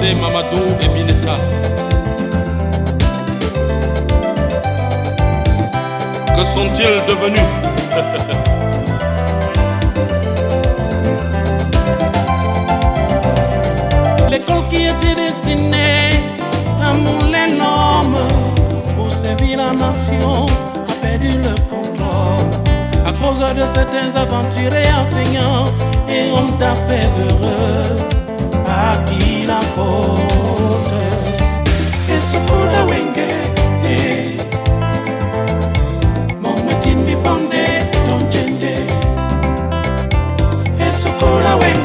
José Mamadou et Mineta. Que sont-ils devenus? L'école qui était destinée à mouler l'homme pour servir la nation a perdu le contrôle à cause de certains aventuriers enseignants et hommes d'affaires heureux à qui la faute. Et ce pour la wenge, mon métier mi bondé, ton gende. Et ce pour la wenge.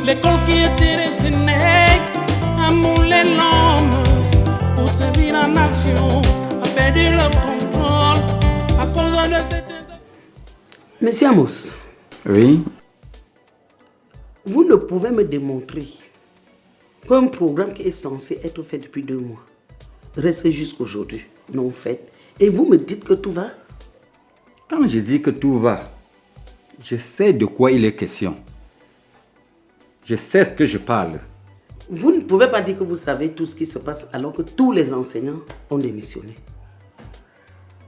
L'école qui était destinée à mouler l'homme pour servir la nation a perdu le contrôle à cause de cette... Monsieur Amos. Oui. Vous ne pouvez me démontrer qu'un programme qui est censé être fait depuis 2 mois reste jusqu'aujourd'hui non fait et vous me dites que tout va? Quand je dis que tout va, je sais de quoi il est question. Je sais ce que je parle. Vous ne pouvez pas dire que vous savez tout ce qui se passe alors que tous les enseignants ont démissionné.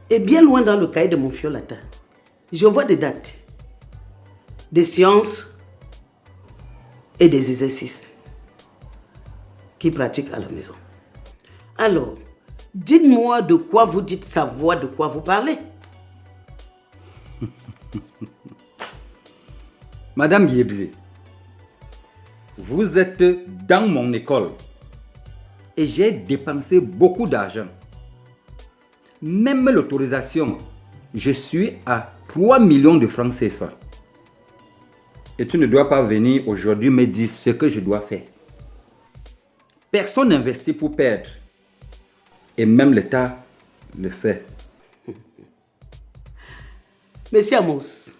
Et bien loin dans le cahier de mon fiolata, je vois des dates, des sciences et des exercices qu'ils pratiquent à la maison. Alors, dites-moi de quoi vous dites savoir de quoi vous parlez. Madame Yebzi, vous êtes dans mon école et j'ai dépensé beaucoup d'argent. Même l'autorisation, je suis à 3 millions de francs CFA. Et tu ne dois pas venir aujourd'hui me dire ce que je dois faire. Personne n'investit pour perdre. Et même l'État le sait. Monsieur Amos,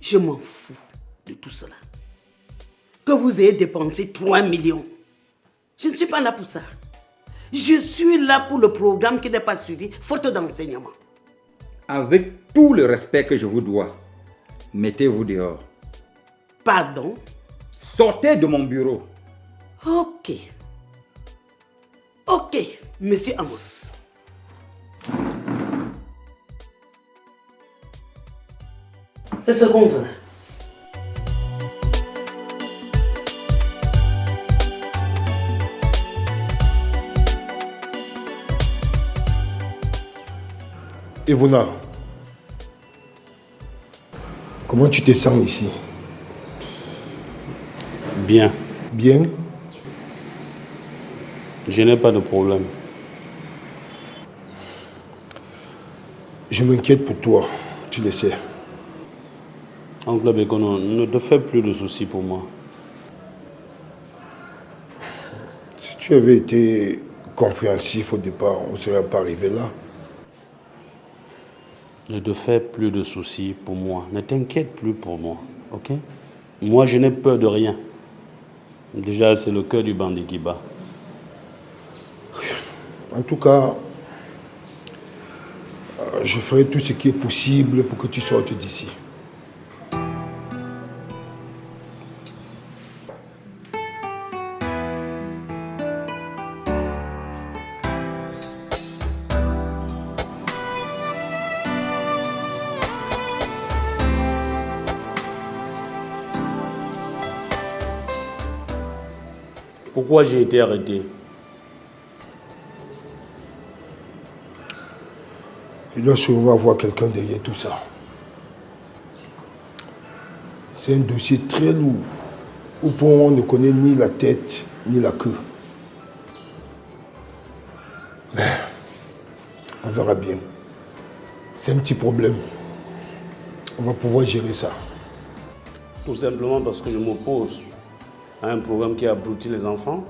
je m'en fous de tout cela. Que vous ayez dépensé 3 millions. Je ne suis pas là pour ça. Je suis là pour le programme qui n'est pas suivi, faute d'enseignement. Avec tout le respect que je vous dois, mettez-vous dehors. Pardon? Sortez de mon bureau. Ok. Ok, Monsieur Amos. C'est ce qu'on veut. Evona, comment tu te sens ici? Bien. Bien? Je n'ai pas de problème. Je m'inquiète pour toi, tu le sais. Oncle Bekono, ne te fais plus de soucis pour moi. Si tu avais été compréhensif au départ, on ne serait pas arrivé là. Ne te fais plus de soucis pour moi. Ne t'inquiète plus pour moi, ok? Moi, je n'ai peur de rien. Déjà, c'est le cœur du bandit qui bat. En tout cas, je ferai tout ce qui est possible pour que tu sortes d'ici. Pourquoi j'ai été arrêté? Il doit sûrement avoir quelqu'un derrière tout ça. C'est un dossier très lourd, où on ne connaît ni la tête ni la queue. verra bien. C'est un petit problème. On va pouvoir gérer ça. Tout simplement parce que je m'oppose à un programme qui abrutit les enfants.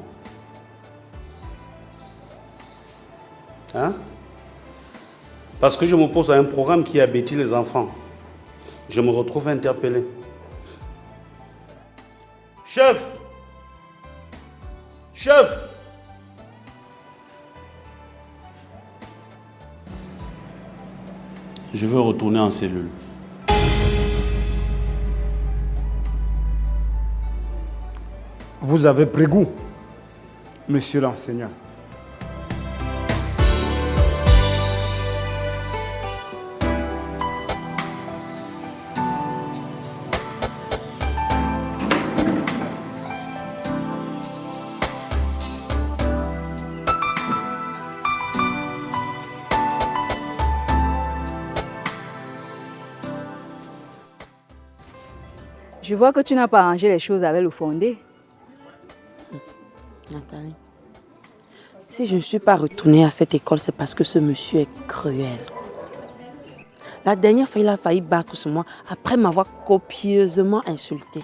Hein? Parce que je m'oppose à un programme qui abrutit les enfants. Je me retrouve interpellé. Chef! Chef! Je veux retourner en cellule. Vous avez pris goût, monsieur l'enseignant. Je vois que tu n'as pas arrangé les choses avec le fondé. Nathalie, si je ne suis pas retournée à cette école, c'est parce que ce monsieur est cruel. La dernière fois, il a failli battre sur moi après m'avoir copieusement insultée.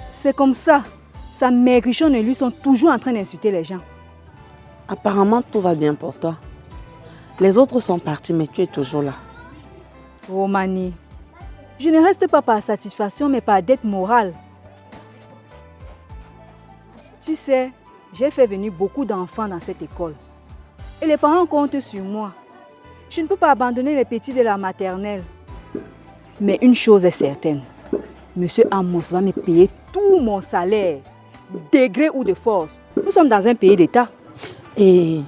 C'est comme ça. Sa maigrichonne et lui sont toujours en train d'insulter les gens. Apparemment, tout va bien pour toi. Les autres sont partis, mais tu es toujours là. Romani, je ne reste pas par satisfaction, mais par dette morale. Tu sais, j'ai fait venir beaucoup d'enfants dans cette école. Et les parents comptent sur moi. Je ne peux pas abandonner les petits de la maternelle. Mais une chose est certaine. Monsieur Amos va me payer tout mon salaire, de gré ou de force. Nous sommes dans un pays d'État. Et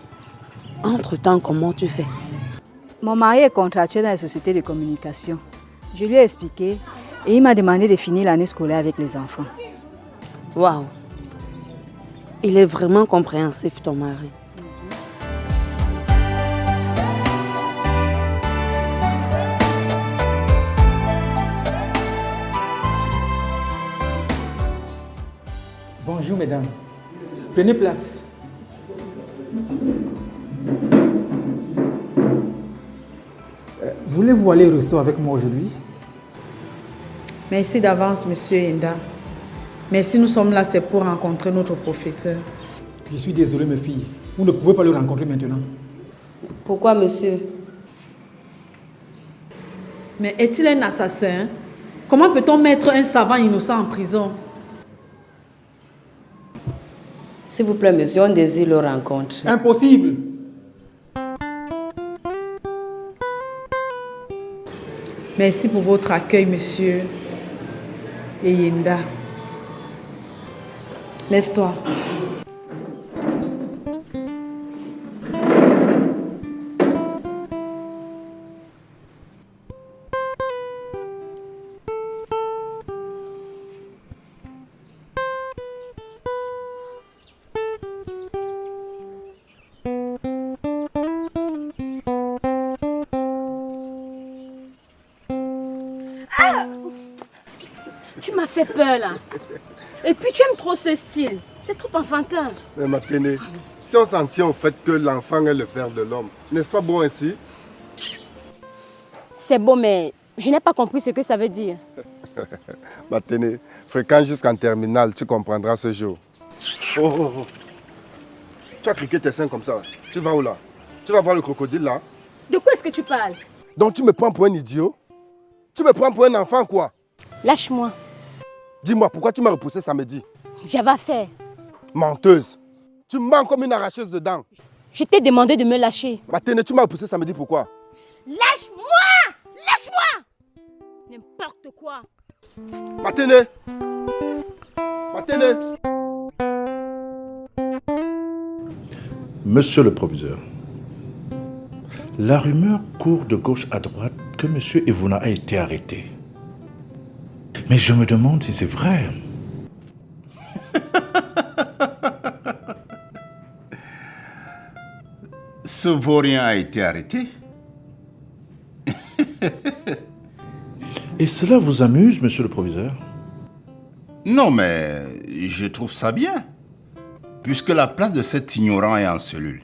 entre-temps, comment tu fais? Mon mari est contractuel dans la société de communication. Je lui ai expliqué et il m'a demandé de finir l'année scolaire avec les enfants. Waouh! Il est vraiment compréhensif, ton mari. Bonjour mesdames. Prenez place. Voulez-vous aller au resto avec moi aujourd'hui? Merci d'avance, monsieur Enda. Mais si nous sommes là, c'est pour rencontrer notre professeur. Je suis désolé, mes filles. Vous ne pouvez pas le rencontrer maintenant. Pourquoi, monsieur? Mais est-il un assassin? Comment peut-on mettre un savant innocent en prison? S'il vous plaît, monsieur, on désire le rencontrer. Impossible! Merci pour votre accueil, monsieur Eyenda. Lève-toi. Tu m'as fait peur là. Et puis tu aimes trop ce style. C'est trop enfantin. Mais Maténé, si on s'en tient au fait que l'enfant est le père de l'homme, n'est-ce pas bon ainsi? C'est beau, mais je n'ai pas compris ce que ça veut dire. Maténé, fréquent jusqu'en terminale, tu comprendras ce jour. Oh. Tu as criqué tes seins comme ça. Tu vas où là? Tu vas voir le crocodile là? De quoi est-ce que tu parles? Donc tu me prends pour un idiot? Tu me prends pour un enfant quoi? Lâche-moi. Dis-moi, pourquoi tu m'as repoussé samedi? J'avais affaire. Menteuse. Tu mens comme une arracheuse de dents. Je t'ai demandé de me lâcher. Maténé, tu m'as repoussé samedi, pourquoi? Lâche-moi! Lâche-moi! N'importe quoi. Maténé! Maténé! Monsieur le proviseur, la rumeur court de gauche à droite que monsieur Evuna a été arrêté. Mais je me demande si c'est vrai. Ce vaurien a été arrêté? Et cela vous amuse, monsieur le proviseur? Non, mais je trouve ça bien, puisque la place de cet ignorant est en cellule.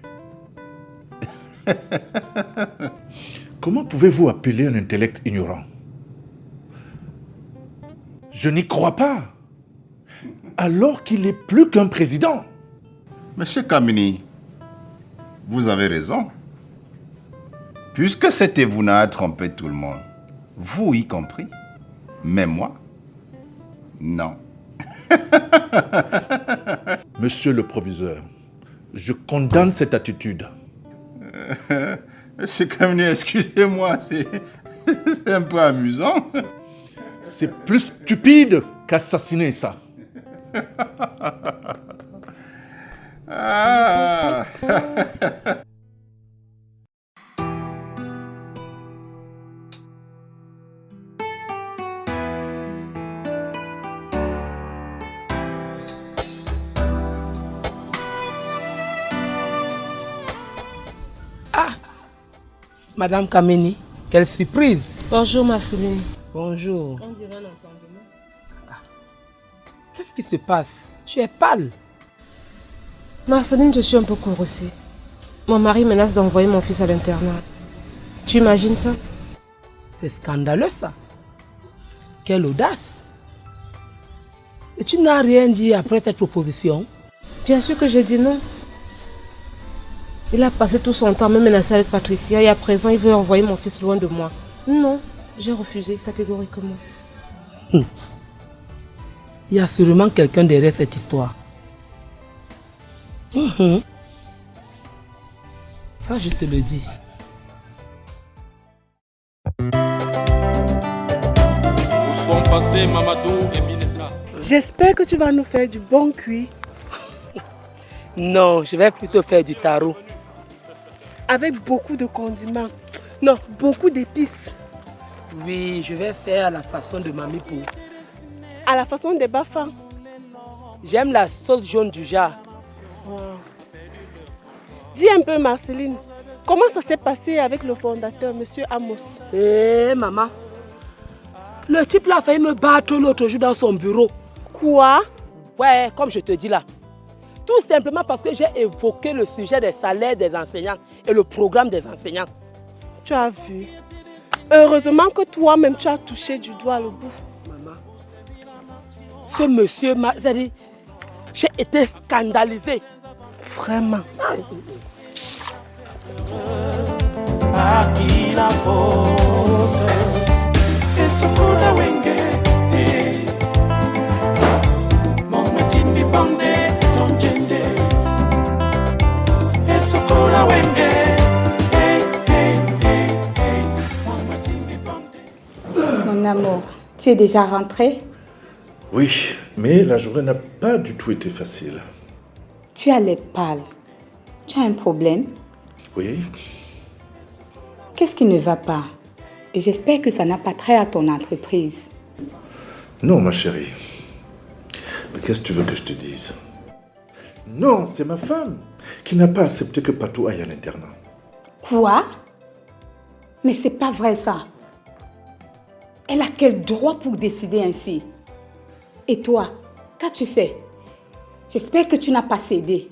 Comment pouvez-vous appeler un intellect ignorant? Je n'y crois pas. Alors qu'il n'est plus qu'un président. Monsieur Kamini, vous avez raison. Puisque cet Evuna a trompé tout le monde, vous y compris, mais moi, non. Monsieur le proviseur, je condamne cette attitude. Monsieur Kamini, excusez-moi, c'est un peu amusant. C'est plus stupide qu'assassiner ça. Ah. Madame Kameni, quelle surprise. Bonjour Marceline. Bonjour. On dirait un enfant de moi. Qu'est-ce qui se passe? Tu es pâle. Marceline, je suis un peu courroucée. Mon mari menace d'envoyer mon fils à l'internat. Tu imagines ça? C'est scandaleux ça. Quelle audace. Et tu n'as rien dit après cette proposition? Bien sûr que j'ai dit non. Il a passé tout son temps à me menacer avec Patricia et à présent il veut envoyer mon fils loin de moi. Non, j'ai refusé catégoriquement. Il y a sûrement quelqu'un derrière cette histoire. Ça, je te le dis. Où sont passés Mamadou et Mineta? J'espère que tu vas nous faire du bon cuit. Non, je vais plutôt faire du taro. Avec beaucoup de condiments. Non, beaucoup d'épices. Oui, je vais faire à la façon de Mamie Po. À la façon des Bafang. J'aime la sauce jaune du jar. Wow. Dis un peu Marceline, comment ça s'est passé avec le fondateur, Monsieur Amos? Maman, le type là a failli me battre l'autre jour dans son bureau. Quoi? Ouais, comme je te dis là. Tout simplement parce que j'ai évoqué le sujet des salaires des enseignants et le programme des enseignants. Tu as vu? Heureusement que toi-même tu as touché du doigt le bout. Maman, ce monsieur m'a dit, j'ai été scandalisée. Vraiment. À qui la faute? Et ce coup de wenge, mon métier me bandait. Mon amour, tu es déjà rentré? Oui, mais la journée n'a pas du tout été facile. Tu as les pâles. Tu as un problème? Oui. Qu'est-ce qui ne va pas? Et j'espère que ça n'a pas trait à ton entreprise. Non, ma chérie. Mais qu'est-ce que tu veux que je te dise? Non, c'est ma femme qui n'a pas accepté que Patou aille à l'internat. Quoi? Mais c'est pas vrai ça. Elle a quel droit pour décider ainsi? Et toi, qu'as-tu fait? J'espère que tu n'as pas cédé.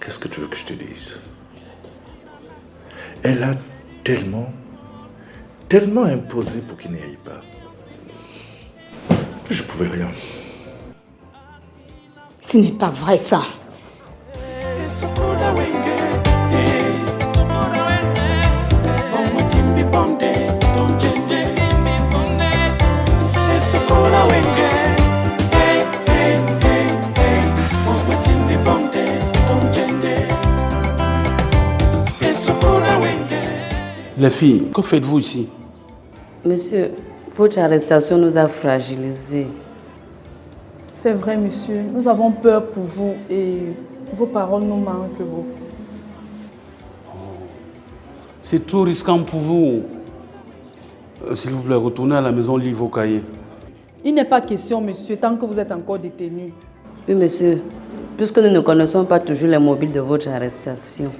Qu'est-ce que tu veux que je te dise? Elle a tellement imposé pour qu'il n'y aille pas. Que je pouvais rien. Ce n'est pas vrai ça. Les filles, que faites-vous ici? Monsieur, votre arrestation nous a fragilisés. C'est vrai, monsieur. Nous avons peur pour vous et vos paroles nous manquent beaucoup. C'est trop risquant pour vous. S'il vous plaît, retournez à la maison, lisez vos cahiers. Il n'est pas question, monsieur, tant que vous êtes encore détenu. Oui, monsieur. Puisque nous ne connaissons pas toujours les mobiles de votre arrestation.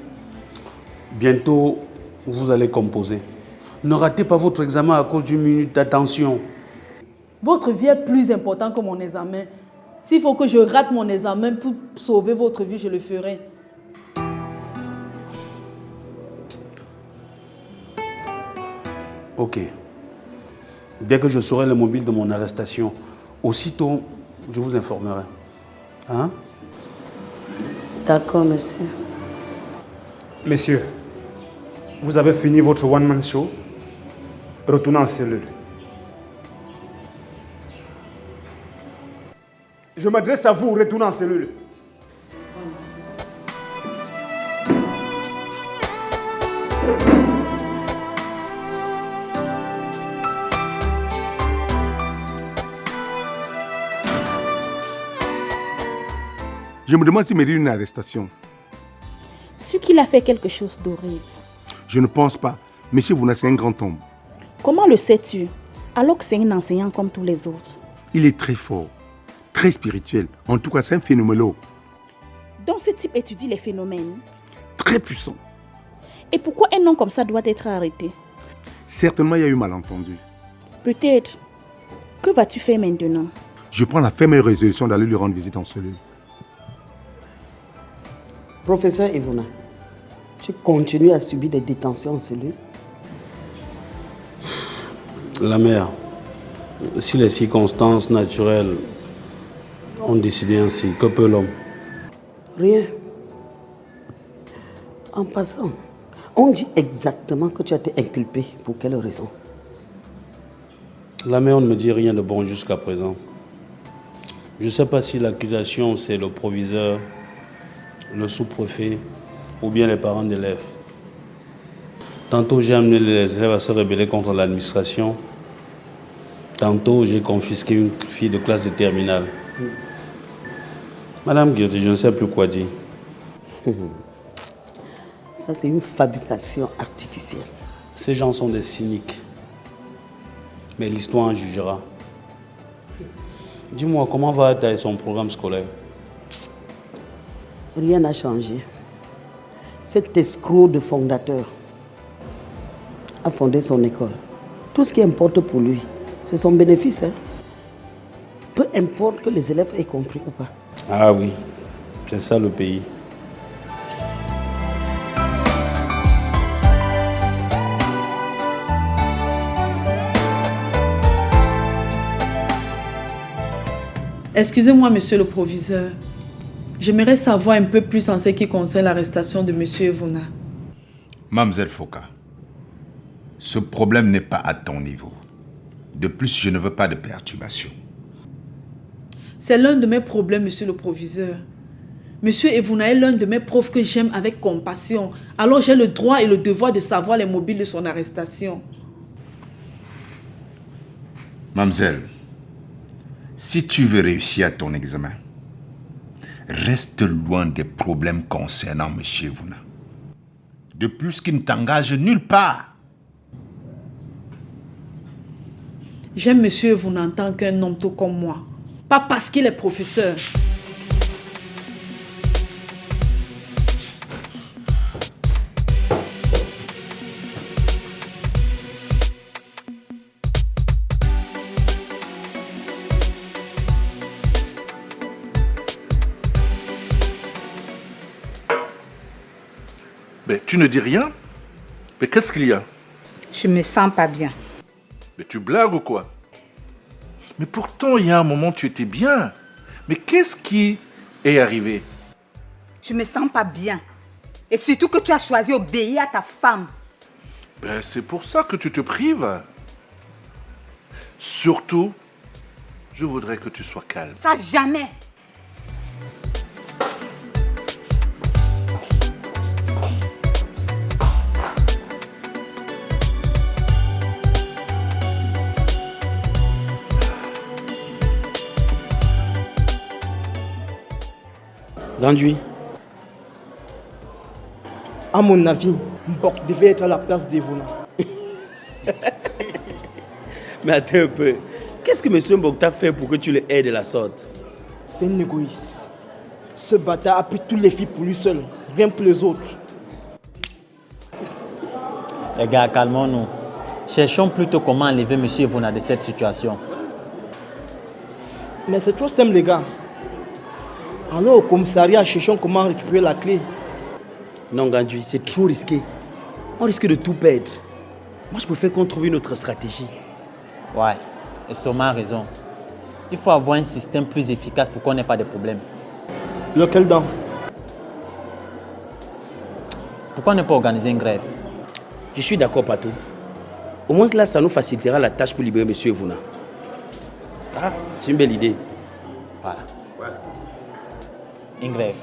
Bientôt, vous allez composer. Ne ratez pas votre examen à cause d'une minute d'attention. Votre vie est plus importante que mon examen. S'il faut que je rate mon examen pour sauver votre vie, je le ferai. Ok. Dès que je saurai le mobile de mon arrestation, aussitôt, je vous informerai. Hein? D'accord, monsieur. Messieurs, vous avez fini votre one-man show. Retournez en cellule. Je m'adresse à vous, retournez en cellule. Je me demande s'il mérite une arrestation. Ce qu'il a fait quelque chose d'horrible. Je ne pense pas. Monsieur Vouna, c'est un grand homme. Comment le sais-tu, alors que c'est un enseignant comme tous les autres? Il est très fort, très spirituel. En tout cas, c'est un phénoménal. Donc ce type étudie les phénomènes? Très puissant. Et pourquoi un homme comme ça doit être arrêté? Certainement, il y a eu malentendu. Peut-être. Que vas-tu faire maintenant? Je prends la ferme résolution d'aller lui rendre visite en cellule. Professeur Ivona, tu continues à subir des détentions en cellule? La mère, si les circonstances naturelles ont décidé ainsi, que peut l'homme? Rien. En passant, on dit exactement que tu as été inculpé. Pour quelle raison? La mère ne me dit rien de bon jusqu'à présent. Je ne sais pas si l'accusation c'est le proviseur, le sous-préfet ou bien les parents d'élèves. Tantôt j'ai amené les élèves à se rebeller contre l'administration. Tantôt j'ai confisqué une fille de classe de terminale. Madame Guirti, je ne sais plus quoi dire. Ça c'est une fabrication artificielle. Ces gens sont des cyniques. Mais l'histoire en jugera. Dis-moi, comment va Atta et son programme scolaire? Rien n'a changé. Cet escroc de fondateur a fondé son école. Tout ce qui importe pour lui, c'est son bénéfice. Hein? Peu importe que les élèves aient compris ou pas. Ah oui, c'est ça le pays. Excusez-moi, monsieur le proviseur. J'aimerais savoir un peu plus en ce qui concerne l'arrestation de monsieur Ivona. Mademoiselle Foka, ce problème n'est pas à ton niveau. De plus, je ne veux pas de perturbation. C'est l'un de mes problèmes, monsieur le proviseur. Monsieur Ivona est l'un de mes profs que j'aime avec compassion. Alors j'ai le droit et le devoir de savoir les mobiles de son arrestation. Mademoiselle, si tu veux réussir à ton examen, reste loin des problèmes concernant M. Ivona. De plus, qu'il ne t'engage nulle part. J'aime M. Ivona en tant qu'un homme tout comme moi. Pas parce qu'il est professeur. Mais tu ne dis rien? Mais qu'est-ce qu'il y a? Je me sens pas bien. Mais tu blagues ou quoi? Mais pourtant, il y a un moment, tu étais bien. Mais qu'est-ce qui est arrivé? Je me sens pas bien. Et surtout que tu as choisi d'obéir à ta femme. Ben, c'est pour ça que tu te prives. Surtout, je voudrais que tu sois calme. Ça, jamais. Grandui. À mon avis, Mbok devait être à la place d'Ivona. Mais attends un peu. Qu'est-ce que M. Mbok t'a fait pour que tu le aides de la sorte? C'est un égoïste. Ce bâtard a pris toutes les filles pour lui seul, rien pour les autres. Les gars, calmons-nous. Cherchons plutôt comment enlever M. Ivona de cette situation. Mais c'est trop simple, les gars. Alors au commissariat, cherchons comment récupérer la clé. Non, Gandhi, c'est trop risqué. On risque de tout perdre. Moi, je préfère qu'on trouve une autre stratégie. Ouais, et Soma a raison. Il faut avoir un système plus efficace pour qu'on n'ait pas de problème. Lequel donc? Pourquoi ne pas organiser une grève? Je suis d'accord, Pato. Au moins là, ça nous facilitera la tâche pour libérer M. Evuna. Ah, c'est une belle idée. Voilà. Une grève.